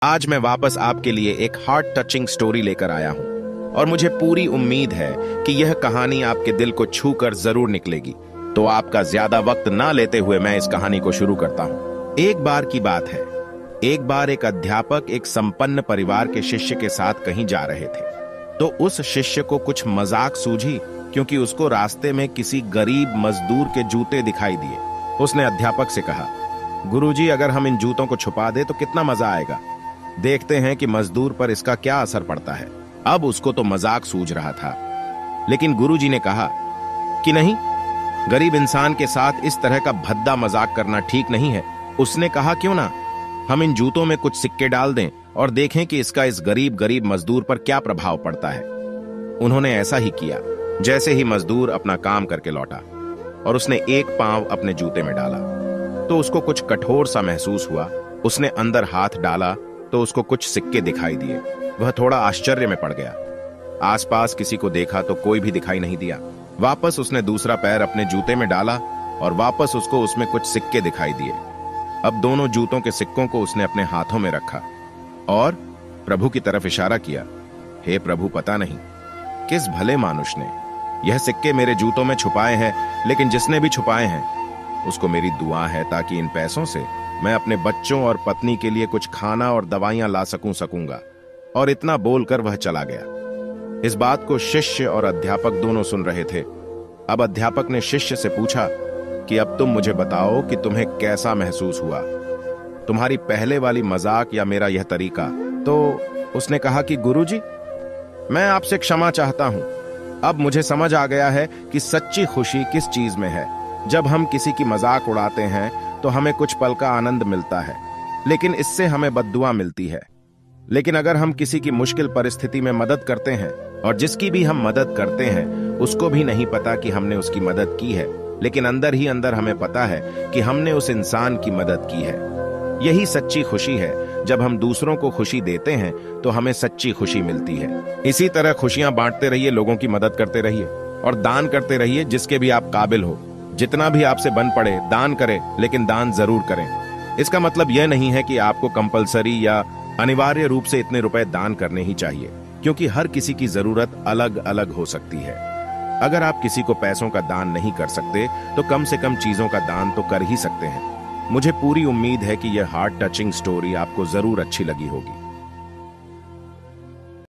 आज मैं वापस आपके लिए एक हार्ट टचिंग स्टोरी लेकर आया हूं और मुझे पूरी उम्मीद है कि यह कहानी आपके दिल को छूकर जरूर निकलेगी। तो आपका ज्यादा वक्त ना लेते हुए मैं इस कहानी को शुरू करता हूं। एक बार की बात है। एक बार एक अध्यापक एक संपन्न परिवार के शिष्य के साथ कहीं जा रहे थे। तो उस शिष्य को कुछ मजाक सूझी, क्योंकि उसको रास्ते में किसी गरीब मजदूर के जूते दिखाई दिए। उसने अध्यापक से कहा, गुरुजी, अगर हम इन जूतों को छुपा दे तो कितना मजा आएगा। देखते हैं कि मजदूर पर इसका क्या असर पड़ता है। अब उसको तो मजाक सूझ रहा था, लेकिन गुरुजी ने कहा कि नहीं, गरीब इंसान के साथ इस तरह का भद्दा मजाक करना ठीक नहीं है। उसने कहा, क्यों ना हम इन जूतों में कुछ सिक्के डाल दें और देखें कि इसका इस गरीब मजदूर पर क्या प्रभाव पड़ता है। उन्होंने ऐसा ही किया। जैसे ही मजदूर अपना काम करके लौटा और उसने एक पांव अपने जूते में डाला तो उसको कुछ कठोर सा महसूस हुआ। उसने अंदर हाथ डाला तो उसको कुछ सिक्के दिखाई दिए। वह थोड़ा आश्चर्य में पड़ गया। आसपास किसी को देखा तो कोई भी दिखाई नहीं दिया। वापस उसने दूसरा पैर अपने जूते में डाला और वापस उसको उसमें कुछ सिक्के दिखाई दिए। अब दोनों जूतों के सिक्कों को उसने अपने हाथों में रखा और प्रभु की तरफ इशारा किया। हे प्रभु, पता नहीं किस भले मानुष ने यह सिक्के मेरे जूतों में छुपाए हैं, लेकिन जिसने भी छुपाए हैं उसको मेरी दुआ है ताकि इन पैसों से मैं अपने बच्चों और पत्नी के लिए कुछ खाना और दवाइयां ला सकूंगा। और इतना बोलकर वह चला गया। इस बात को शिष्य और अध्यापक दोनों सुन रहे थे। अब अध्यापक ने शिष्य से पूछा कि अब तुम मुझे बताओ कि तुम्हें कैसा महसूस हुआ, तुम्हारी पहले वाली मजाक या मेरा यह तरीका। तो उसने कहा कि गुरुजी, मैं आपसे क्षमा चाहता हूं। अब मुझे समझ आ गया है कि सच्ची खुशी किस चीज में है। जब हम किसी की मजाक उड़ाते हैं तो हमें कुछ पल का आनंद मिलता है, लेकिन इससे हमें बद्दुआ मिलती है। लेकिन अगर हम किसी की मुश्किल परिस्थिति में मदद करते हैं और जिसकी भी हम मदद करते हैं उसको भी नहीं पता कि हमने उसकी मदद की है, लेकिन अंदर ही अंदर हमें पता है कि हमने उस इंसान की मदद की है। यही सच्ची खुशी है। जब हम दूसरों को खुशी देते हैं तो हमें सच्ची खुशी मिलती है। इसी तरह खुशियां बांटते रहिए, लोगों की मदद करते रहिए और दान करते रहिए जिसके भी आप काबिल हो। जितना भी आपसे बन पड़े दान करें, लेकिन दान जरूर करें। इसका मतलब यह नहीं है कि आपको कंपलसरी या अनिवार्य रूप से इतने रुपए दान करने ही चाहिए, क्योंकि हर किसी की जरूरत अलग अलग हो सकती है। अगर आप किसी को पैसों का दान नहीं कर सकते तो कम से कम चीजों का दान तो कर ही सकते हैं। मुझे पूरी उम्मीद है कि यह हार्ट टचिंग स्टोरी आपको जरूर अच्छी लगी होगी।